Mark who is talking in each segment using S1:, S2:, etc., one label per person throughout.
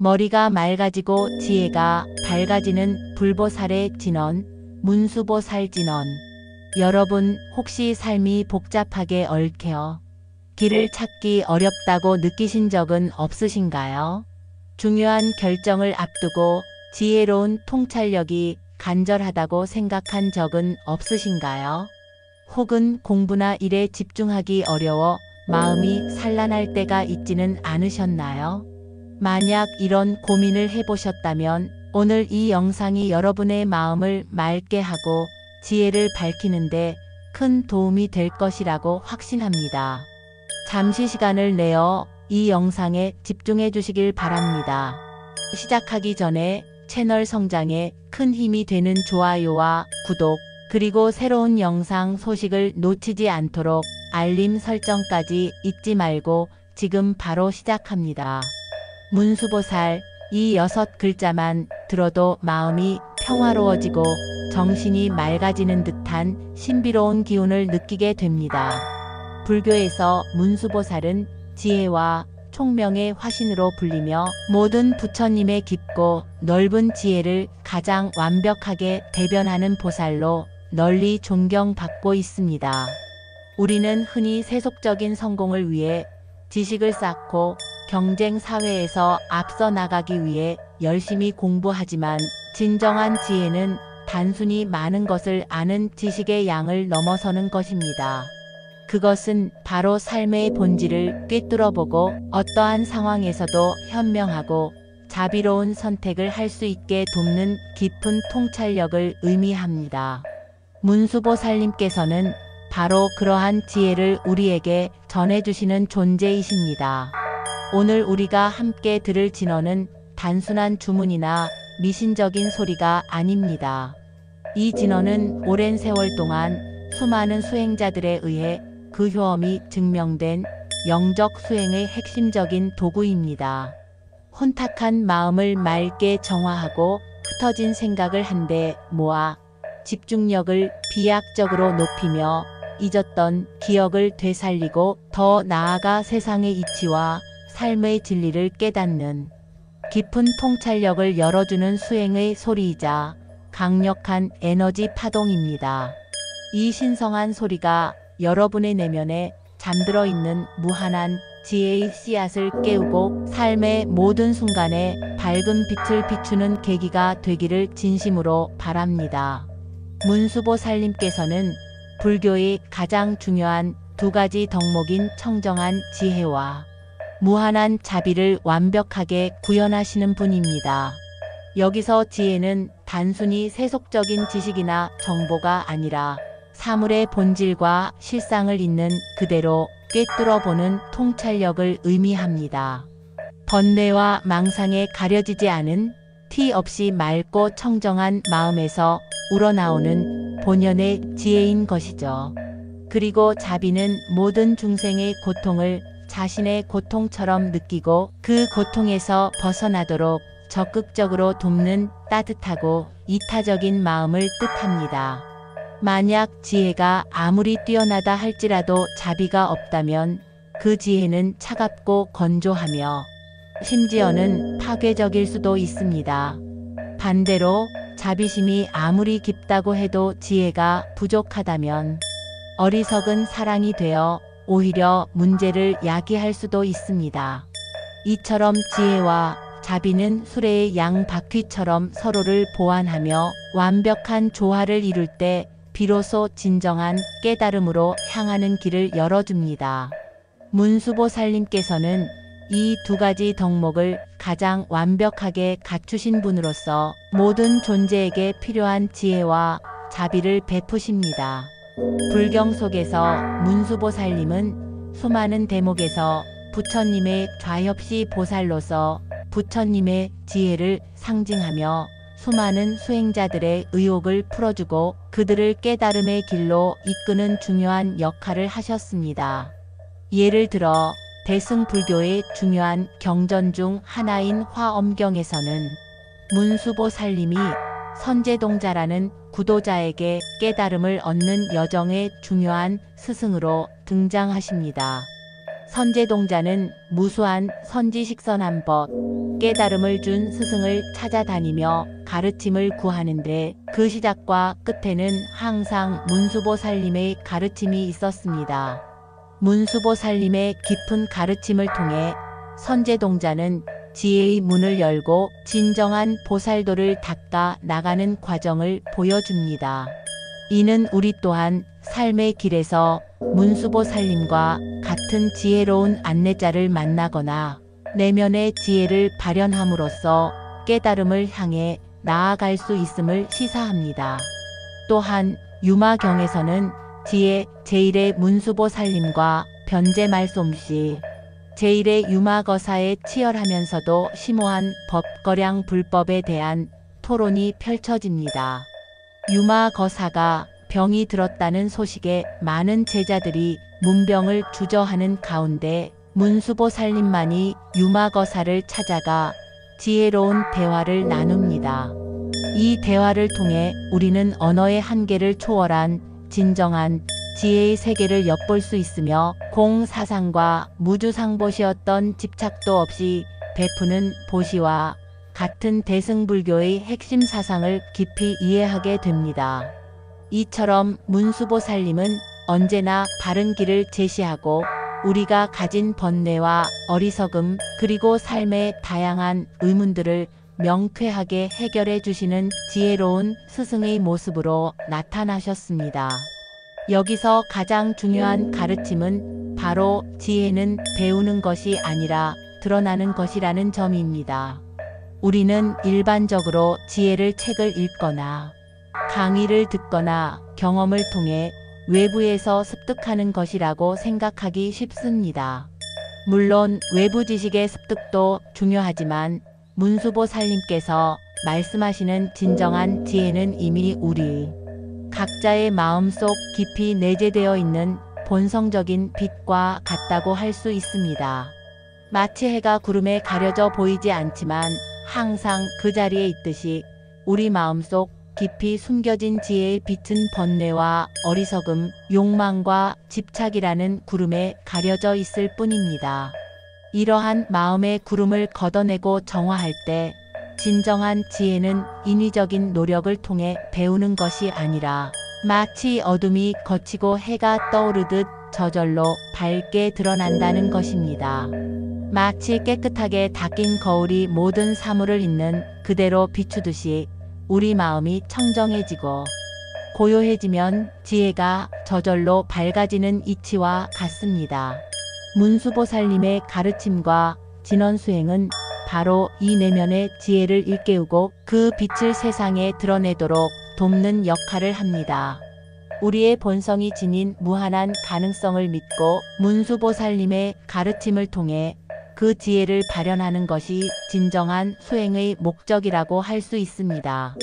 S1: 머리가 맑아지고 지혜가 밝아지는 불보살의 진언, 문수보살 진언. 여러분 혹시 삶이 복잡하게 얽혀 길을 찾기 어렵다고 느끼신 적은 없으신가요? 중요한 결정을 앞두고 지혜로운 통찰력이 간절하다고 생각한 적은 없으신가요? 혹은 공부나 일에 집중하기 어려워 마음이 산란할 때가 있지는 않으셨나요? 만약 이런 고민을 해보셨다면 오늘 이 영상이 여러분의 마음을 맑게 하고 지혜를 밝히는데 큰 도움이 될 것이라고 확신합니다. 잠시 시간을 내어 이 영상에 집중해 주시길 바랍니다. 시작하기 전에 채널 성장에 큰 힘이 되는 좋아요와 구독, 그리고 새로운 영상 소식을 놓치지 않도록 알림 설정까지 잊지 말고 지금 바로 시작합니다. 문수보살, 이 6글자만 들어도 마음이 평화로워지고 정신이 맑아지는 듯한 신비로운 기운을 느끼게 됩니다. 불교에서 문수보살은 지혜와 총명의 화신으로 불리며 모든 부처님의 깊고 넓은 지혜를 가장 완벽하게 대변하는 보살로 널리 존경받고 있습니다. 우리는 흔히 세속적인 성공을 위해 지식을 쌓고 경쟁 사회에서 앞서 나가기 위해 열심히 공부하지만 진정한 지혜는 단순히 많은 것을 아는 지식의 양을 넘어서는 것입니다. 그것은 바로 삶의 본질을 꿰뚫어보고 어떠한 상황에서도 현명하고 자비로운 선택을 할 수 있게 돕는 깊은 통찰력을 의미합니다. 문수보살님께서는 바로 그러한 지혜를 우리에게 전해주시는 존재이십니다. 오늘 우리가 함께 들을 진언은 단순한 주문이나 미신적인 소리가 아닙니다. 이 진언은 오랜 세월 동안 수많은 수행자들에 의해 그 효험이 증명된 영적 수행의 핵심적인 도구입니다. 혼탁한 마음을 맑게 정화하고 흩어진 생각을 한데 모아 집중력을 비약적으로 높이며 잊었던 기억을 되살리고 더 나아가 세상의 이치와 삶의 진리를 깨닫는 깊은 통찰력을 열어주는 수행의 소리이자 강력한 에너지 파동입니다. 이 신성한 소리가 여러분의 내면에 잠들어 있는 무한한 지혜의 씨앗을 깨우고 삶의 모든 순간에 밝은 빛을 비추는 계기가 되기를 진심으로 바랍니다. 문수보살님께서는 불교의 가장 중요한 두 가지 덕목인 청정한 지혜와 무한한 자비를 완벽하게 구현하시는 분입니다. 여기서 지혜는 단순히 세속적인 지식이나 정보가 아니라 사물의 본질과 실상을 있는 그대로 꿰뚫어보는 통찰력을 의미합니다. 번뇌와 망상에 가려지지 않은 티 없이 맑고 청정한 마음에서 우러나오는 본연의 지혜인 것이죠. 그리고 자비는 모든 중생의 고통을 자신의 고통처럼 느끼고 그 고통에서 벗어나도록 적극적으로 돕는 따뜻하고 이타적인 마음을 뜻합니다. 만약 지혜가 아무리 뛰어나다 할지라도 자비가 없다면 그 지혜는 차갑고 건조하며 심지어는 파괴적일 수도 있습니다. 반대로 자비심이 아무리 깊다고 해도 지혜가 부족하다면 어리석은 사랑이 되어 오히려 문제를 야기할 수도 있습니다. 이처럼 지혜와 자비는 수레의 양 바퀴처럼 서로를 보완하며 완벽한 조화를 이룰 때 비로소 진정한 깨달음으로 향하는 길을 열어줍니다. 문수보살님께서는 이 두 가지 덕목을 가장 완벽하게 갖추신 분으로서 모든 존재에게 필요한 지혜와 자비를 베푸십니다. 불경 속에서 문수보살님은 수많은 대목에서 부처님의 좌협시 보살로서 부처님의 지혜를 상징하며 수많은 수행자들의 의혹을 풀어주고 그들을 깨달음의 길로 이끄는 중요한 역할을 하셨습니다. 예를 들어 대승불교의 중요한 경전 중 하나인 화엄경에서는 문수보살님이 선제동자라는 구도자에게 깨달음을 얻는 여정의 중요한 스승으로 등장하십니다. 선제동자는 무수한 선지식선한법, 깨달음을 준 스승을 찾아다니며 가르침을 구하는데 그 시작과 끝에는 항상 문수보살님의 가르침이 있었습니다. 문수보살님의 깊은 가르침을 통해 선제동자는 지혜의 문을 열고 진정한 보살도를 닦아 나가는 과정을 보여줍니다. 이는 우리 또한 삶의 길에서 문수보살님과 같은 지혜로운 안내자를 만나거나 내면의 지혜를 발현함으로써 깨달음을 향해 나아갈 수 있음을 시사합니다. 또한 유마경에서는 지혜 제1의 문수보살님과 변제 말솜씨 제1의 유마거사에 치열하면서도 심오한 법거량 불법에 대한 토론이 펼쳐집니다. 유마거사가 병이 들었다는 소식에 많은 제자들이 문병을 주저하는 가운데 문수보살님만이 유마거사를 찾아가 지혜로운 대화를 나눕니다. 이 대화를 통해 우리는 언어의 한계를 초월한 진정한 지혜의 세계를 엿볼 수 있으며 공사상과 무주상보시였던 집착도 없이 베푸는 보시와 같은 대승불교의 핵심 사상을 깊이 이해하게 됩니다. 이처럼 문수보살님은 언제나 바른 길을 제시하고 우리가 가진 번뇌와 어리석음 그리고 삶의 다양한 의문들을 명쾌하게 해결해 주시는 지혜로운 스승의 모습으로 나타나셨습니다. 여기서 가장 중요한 가르침은 바로 지혜는 배우는 것이 아니라 드러나는 것이라는 점입니다. 우리는 일반적으로 지혜를 책을 읽거나 강의를 듣거나 경험을 통해 외부에서 습득하는 것이라고 생각하기 쉽습니다. 물론 외부 지식의 습득도 중요하지만 문수보살님께서 말씀하시는 진정한 지혜는 이미 우리 각자의 마음속 깊이 내재되어 있는 본성적인 빛과 같다고 할 수 있습니다. 마치 해가 구름에 가려져 보이지 않지만 항상 그 자리에 있듯이 우리 마음속 깊이 숨겨진 지혜의 빛은 번뇌와 어리석음, 욕망과 집착이라는 구름에 가려져 있을 뿐입니다. 이러한 마음의 구름을 걷어내고 정화할 때 진정한 지혜는 인위적인 노력을 통해 배우는 것이 아니라 마치 어둠이 걷히고 해가 떠오르듯 저절로 밝게 드러난다는 것입니다. 마치 깨끗하게 닦인 거울이 모든 사물을 있는 그대로 비추듯이 우리 마음이 청정해지고 고요해지면 지혜가 저절로 밝아지는 이치와 같습니다. 문수보살님의 가르침과 진언수행은 바로 이 내면의 지혜를 일깨우고 그 빛을 세상에 드러내도록 돕는 역할을 합니다. 우리의 본성이 지닌 무한한 가능성을 믿고 문수보살님의 가르침을 통해 그 지혜를 발현하는 것이 진정한 수행의 목적이라고 할 수 있습니다.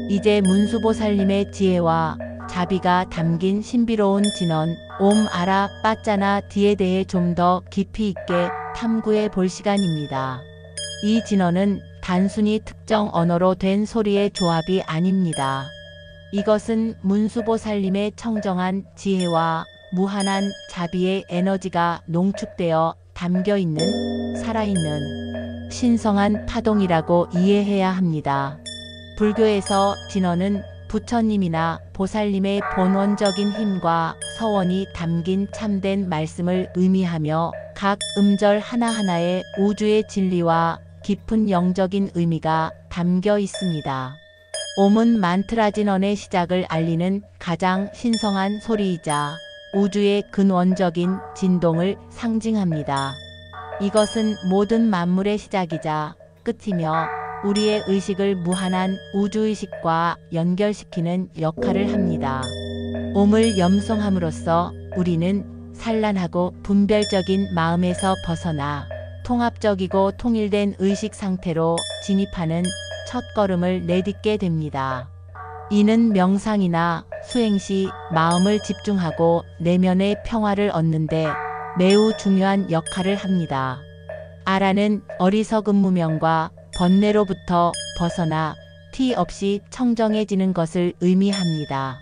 S1: 이제 문수보살님의 지혜와 자비가 담긴 신비로운 진언 옴 아라 빠짜나 디에 대해 좀 더 깊이 있게 탐구해 볼 시간입니다. 이 진언은 단순히 특정 언어로 된 소리의 조합이 아닙니다. 이것은 문수보살님의 청정한 지혜와 무한한 자비의 에너지가 농축되어 담겨있는 살아있는 신성한 파동이라고 이해해야 합니다. 불교에서 진언은 부처님이나 보살님의 본원적인 힘과 서원이 담긴 참된 말씀을 의미하며 각 음절 하나하나에 우주의 진리와 깊은 영적인 의미가 담겨 있습니다. 옴은 만트라 진언의 시작을 알리는 가장 신성한 소리이자 우주의 근원적인 진동을 상징합니다. 이것은 모든 만물의 시작이자 끝이며 우리의 의식을 무한한 우주의식과 연결시키는 역할을 합니다. 옴을 염송함으로써 우리는 산란하고 분별적인 마음에서 벗어나 통합적이고 통일된 의식 상태로 진입하는 첫걸음을 내딛게 됩니다. 이는 명상이나 수행 시 마음을 집중하고 내면의 평화를 얻는데 매우 중요한 역할을 합니다. 아라는 어리석음 무명과 번뇌로부터 벗어나 티 없이 청정해지는 것을 의미합니다.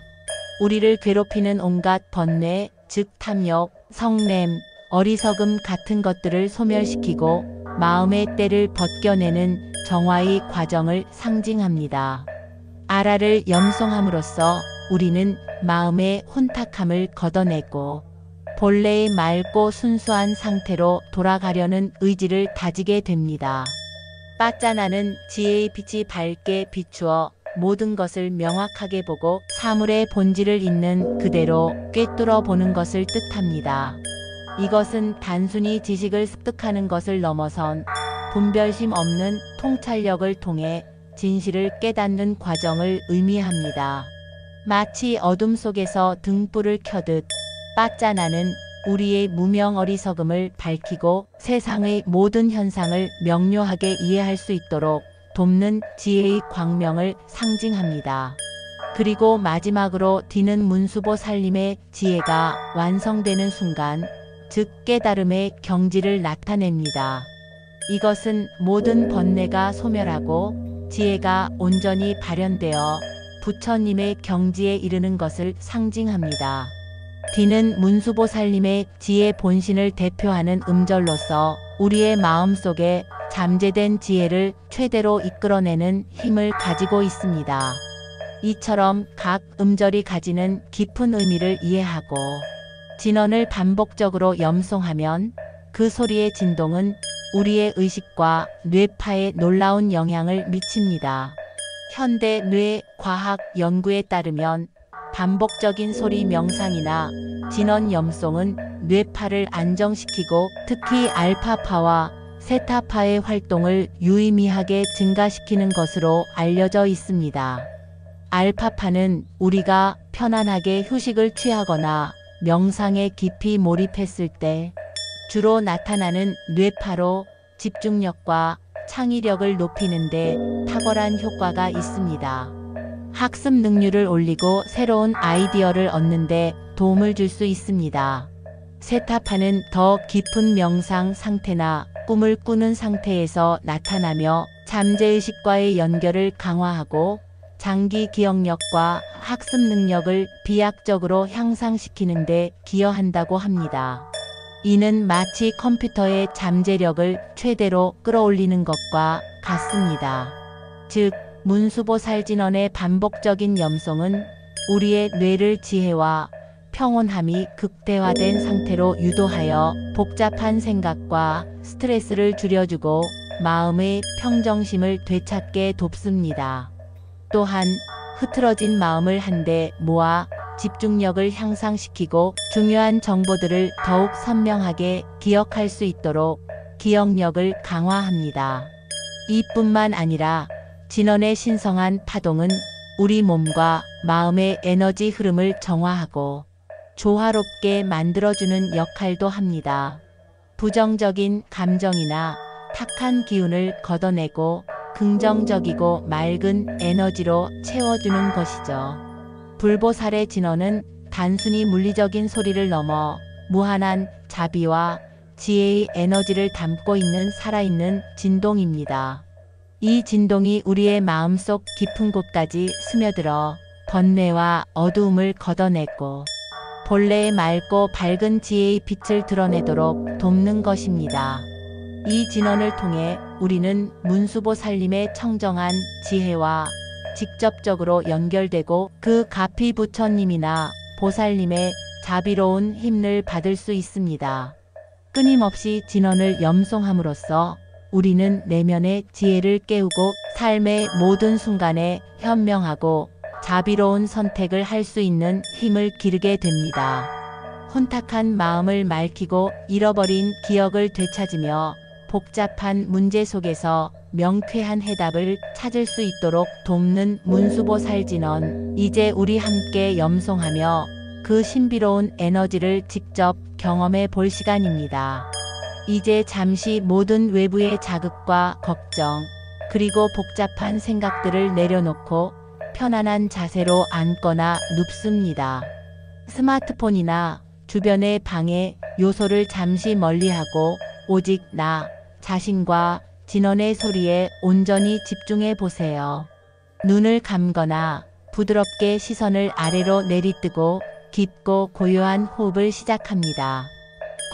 S1: 우리를 괴롭히는 온갖 번뇌, 즉 탐욕, 성냄, 어리석음 같은 것들을 소멸시키고 마음의 때를 벗겨내는 정화의 과정을 상징합니다. 아라를 염송함으로써 우리는 마음의 혼탁함을 걷어내고 본래의 맑고 순수한 상태로 돌아가려는 의지를 다지게 됩니다. 빠짜나는 지혜의 빛이 밝게 비추어 모든 것을 명확하게 보고 사물의 본질을 있는 그대로 꿰뚫어 보는 것을 뜻합니다. 이것은 단순히 지식을 습득하는 것을 넘어선 분별심 없는 통찰력을 통해 진실을 깨닫는 과정을 의미합니다. 마치 어둠 속에서 등불을 켜듯 빠짜나는 우리의 무명 어리석음을 밝히고 세상의 모든 현상을 명료하게 이해할 수 있도록 돕는 지혜의 광명을 상징합니다. 그리고 마지막으로 D는 문수보살님의 지혜가 완성되는 순간, 즉 깨달음의 경지를 나타냅니다. 이것은 모든 번뇌가 소멸하고 지혜가 온전히 발현되어 부처님의 경지에 이르는 것을 상징합니다. D는 문수보살님의 지혜 본신을 대표하는 음절로서 우리의 마음속에 잠재된 지혜를 최대로 이끌어내는 힘을 가지고 있습니다. 이처럼 각 음절이 가지는 깊은 의미를 이해하고 진언을 반복적으로 염송하면 그 소리의 진동은 우리의 의식과 뇌파에 놀라운 영향을 미칩니다. 현대 뇌 과학 연구에 따르면 반복적인 소리 명상이나 진언 염송은 뇌파를 안정시키고 특히 알파파와 세타파의 활동을 유의미하게 증가시키는 것으로 알려져 있습니다. 알파파는 우리가 편안하게 휴식을 취하거나 명상에 깊이 몰입했을 때 주로 나타나는 뇌파로 집중력과 창의력을 높이는 데 탁월한 효과가 있습니다. 학습 능률을 올리고 새로운 아이디어를 얻는 데 도움을 줄 수 있습니다. 세타파는 더 깊은 명상 상태나 꿈을 꾸는 상태에서 나타나며 잠재의식과의 연결을 강화하고 장기 기억력과 학습 능력을 비약적으로 향상시키는 데 기여한다고 합니다. 이는 마치 컴퓨터의 잠재력을 최대로 끌어올리는 것과 같습니다. 즉, 문수보살진언의 반복적인 염송은 우리의 뇌를 지혜와 평온함이 극대화된 상태로 유도하여 복잡한 생각과 스트레스를 줄여주고 마음의 평정심을 되찾게 돕습니다. 또한 흐트러진 마음을 한데 모아 집중력을 향상시키고 중요한 정보들을 더욱 선명하게 기억할 수 있도록 기억력을 강화합니다. 이뿐만 아니라 진언의 신성한 파동은 우리 몸과 마음의 에너지 흐름을 정화하고 조화롭게 만들어주는 역할도 합니다. 부정적인 감정이나 탁한 기운을 걷어내고 긍정적이고 맑은 에너지로 채워주는 것이죠. 불보살의 진언은 단순히 물리적인 소리를 넘어 무한한 자비와 지혜의 에너지를 담고 있는 살아있는 진동입니다. 이 진동이 우리의 마음속 깊은 곳까지 스며들어 번뇌와 어두움을 걷어내고 본래의 맑고 밝은 지혜의 빛을 드러내도록 돕는 것입니다. 이 진언을 통해 우리는 문수보살님의 청정한 지혜와 직접적으로 연결되고 그 가피 부처님이나 보살님의 자비로운 힘을 받을 수 있습니다. 끊임없이 진언을 염송함으로써 우리는 내면의 지혜를 깨우고 삶의 모든 순간에 현명하고 자비로운 선택을 할 수 있는 힘을 기르게 됩니다. 혼탁한 마음을 맑히고 잃어버린 기억을 되찾으며 복잡한 문제 속에서 명쾌한 해답을 찾을 수 있도록 돕는 문수보살진언. 이제 우리 함께 염송하며 그 신비로운 에너지를 직접 경험해 볼 시간입니다. 이제 잠시 모든 외부의 자극과 걱정, 그리고 복잡한 생각들을 내려놓고 편안한 자세로 앉거나 눕습니다. 스마트폰이나 주변의 방해 요소를 잠시 멀리하고 오직 나 자신과 진언의 소리에 온전히 집중해 보세요. 눈을 감거나 부드럽게 시선을 아래로 내리뜨고 깊고 고요한 호흡을 시작합니다.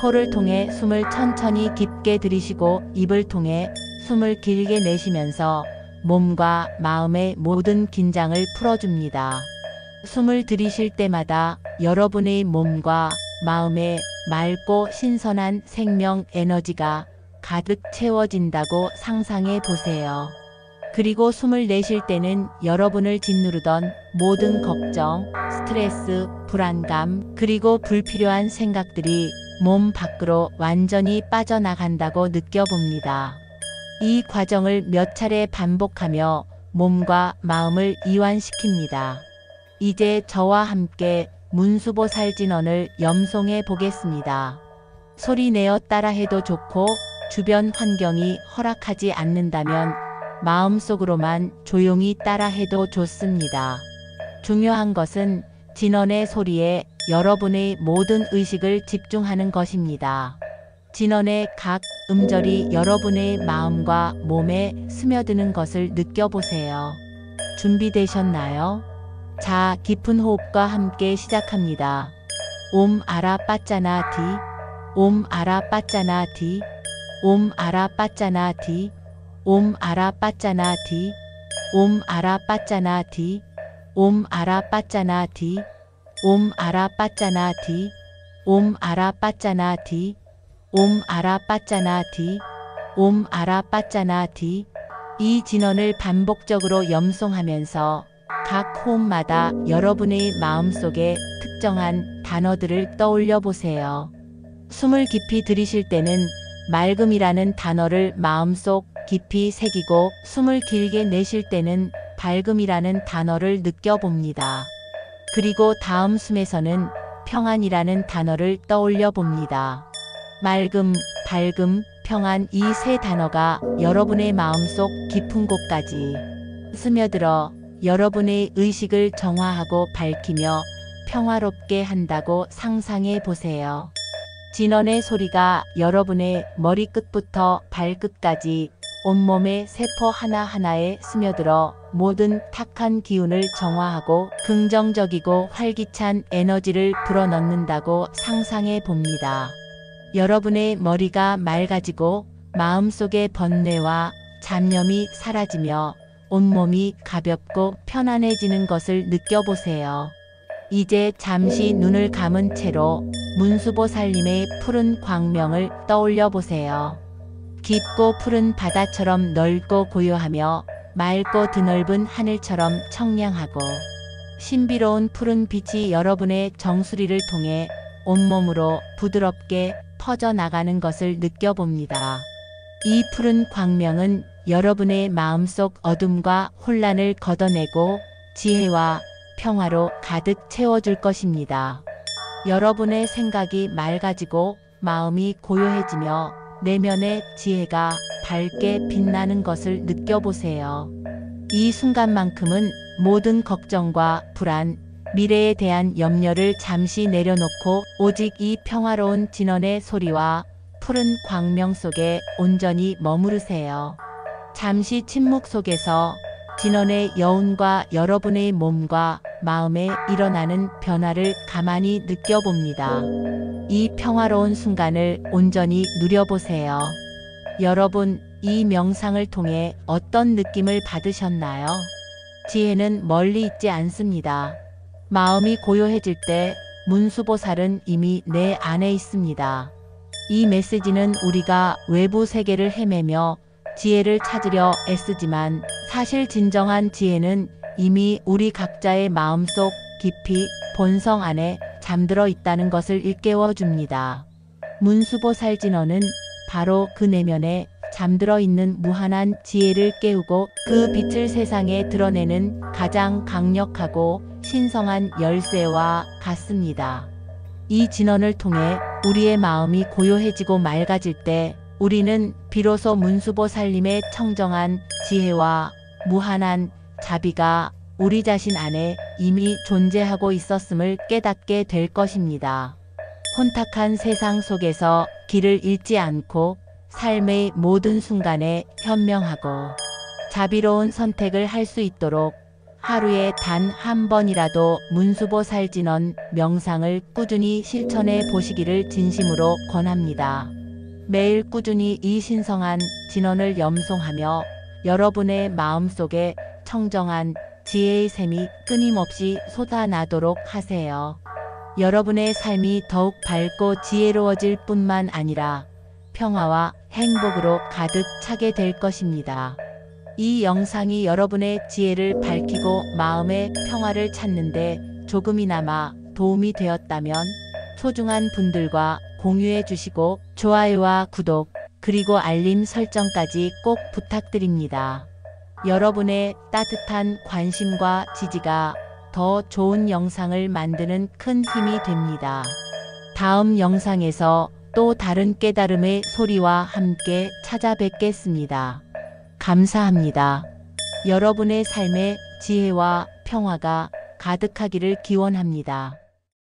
S1: 코를 통해 숨을 천천히 깊게 들이쉬고 입을 통해 숨을 길게 내쉬면서 몸과 마음의 모든 긴장을 풀어줍니다. 숨을 들이쉴 때마다 여러분의 몸과 마음에 맑고 신선한 생명 에너지가 가득 채워진다고 상상해 보세요. 그리고 숨을 내쉴 때는 여러분을 짓누르던 모든 걱정, 스트레스, 불안감, 그리고 불필요한 생각들이 몸 밖으로 완전히 빠져나간다고 느껴봅니다. 이 과정을 몇 차례 반복하며 몸과 마음을 이완시킵니다. 이제 저와 함께 문수보살진언을 염송해 보겠습니다. 소리 내어 따라해도 좋고 주변 환경이 허락하지 않는다면 마음속으로만 조용히 따라해도 좋습니다. 중요한 것은 진언의 소리에 여러분의 모든 의식을 집중하는 것입니다. 진언의 각 음절이 여러분의 마음과 몸에 스며드는 것을 느껴보세요. 준비되셨나요? 자, 깊은 호흡과 함께 시작합니다. 옴 아라 빠짜나 디, 옴 아라 빠짜나 디, 옴 아라 빠짜나 디, 옴 아라 빠짜나 디, 옴 아라 빠짜나 디, 옴 아라 빠짜나 디, 옴 아라 빠짜나 디, 옴 아라 빠짜나 디, 옴 아라 빠짜나 디, 옴 아라 빠짜나 디. 이 진언을 반복적으로 염송하면서 각 호흡마다 여러분의 마음속에 특정한 단어들을 떠올려 보세요. 숨을 깊이 들이쉴 때는 맑음이라는 단어를 마음속 깊이 새기고 숨을 길게 내쉴 때는 밝음이라는 단어를 느껴봅니다. 그리고 다음 숨에서는 평안이라는 단어를 떠올려 봅니다. 맑음, 밝음, 평안 이 세 단어가 여러분의 마음속 깊은 곳까지 스며들어 여러분의 의식을 정화하고 밝히며 평화롭게 한다고 상상해 보세요. 진언의 소리가 여러분의 머리끝부터 발끝까지 온몸의 세포 하나하나에 스며들어 모든 탁한 기운을 정화하고 긍정적이고 활기찬 에너지를 불어넣는다고 상상해 봅니다. 여러분의 머리가 맑아지고 마음속의 번뇌와 잡념이 사라지며 온몸이 가볍고 편안해지는 것을 느껴보세요. 이제 잠시 눈을 감은 채로 문수보살님의 푸른 광명을 떠올려 보세요. 깊고 푸른 바다처럼 넓고 고요하며 맑고 드넓은 하늘처럼 청량하고 신비로운 푸른 빛이 여러분의 정수리를 통해 온몸으로 부드럽게 퍼져나가는 것을 느껴봅니다. 이 푸른 광명은 여러분의 마음속 어둠과 혼란을 걷어내고 지혜와 평화로 가득 채워줄 것입니다. 여러분의 생각이 맑아지고 마음이 고요해지며 내면의 지혜가 밝게 빛나는 것을 느껴보세요. 이 순간만큼은 모든 걱정과 불안, 미래에 대한 염려를 잠시 내려놓고 오직 이 평화로운 진언의 소리와 푸른 광명 속에 온전히 머무르세요. 잠시 침묵 속에서 진언의 여운과 여러분의 몸과 마음에 일어나는 변화를 가만히 느껴봅니다. 이 평화로운 순간을 온전히 누려보세요. 여러분, 이 명상을 통해 어떤 느낌을 받으셨나요? 지혜는 멀리 있지 않습니다. 마음이 고요해질 때 문수보살은 이미 내 안에 있습니다. 이 메시지는 우리가 외부 세계를 헤매며 지혜를 찾으려 애쓰지만 사실 진정한 지혜는 이미 우리 각자의 마음속 깊이 본성 안에 잠들어 있다는 것을 일깨워 줍니다. 문수보살진언은 바로 그 내면에 잠들어 있는 무한한 지혜를 깨우고 그 빛을 세상에 드러내는 가장 강력하고 신성한 열쇠와 같습니다. 이 진언을 통해 우리의 마음이 고요해지고 맑아질 때 우리는 비로소 문수보살님의 청정한 지혜와 무한한 자비가 우리 자신 안에 이미 존재하고 있었음을 깨닫게 될 것입니다. 혼탁한 세상 속에서 길을 잃지 않고 삶의 모든 순간에 현명하고 자비로운 선택을 할 수 있도록 하루에 단 한 번이라도 문수보살진원 명상을 꾸준히 실천해 보시기를 진심으로 권합니다. 매일 꾸준히 이 신성한 진원을 염송하며 여러분의 마음속에 청정한 지혜의 샘이 끊임없이 솟아나도록 하세요. 여러분의 삶이 더욱 밝고 지혜로워질 뿐만 아니라 평화와 행복으로 가득 차게 될 것입니다. 이 영상이 여러분의 지혜를 밝히고 마음의 평화를 찾는데 조금이나마 도움이 되었다면 소중한 분들과 공유해 주시고 좋아요와 구독 그리고 알림 설정까지 꼭 부탁드립니다. 여러분의 따뜻한 관심과 지지가 더 좋은 영상을 만드는 큰 힘이 됩니다. 다음 영상에서 또 다른 깨달음의 소리와 함께 찾아뵙겠습니다. 감사합니다. 여러분의 삶에 지혜와 평화가 가득하기를 기원합니다.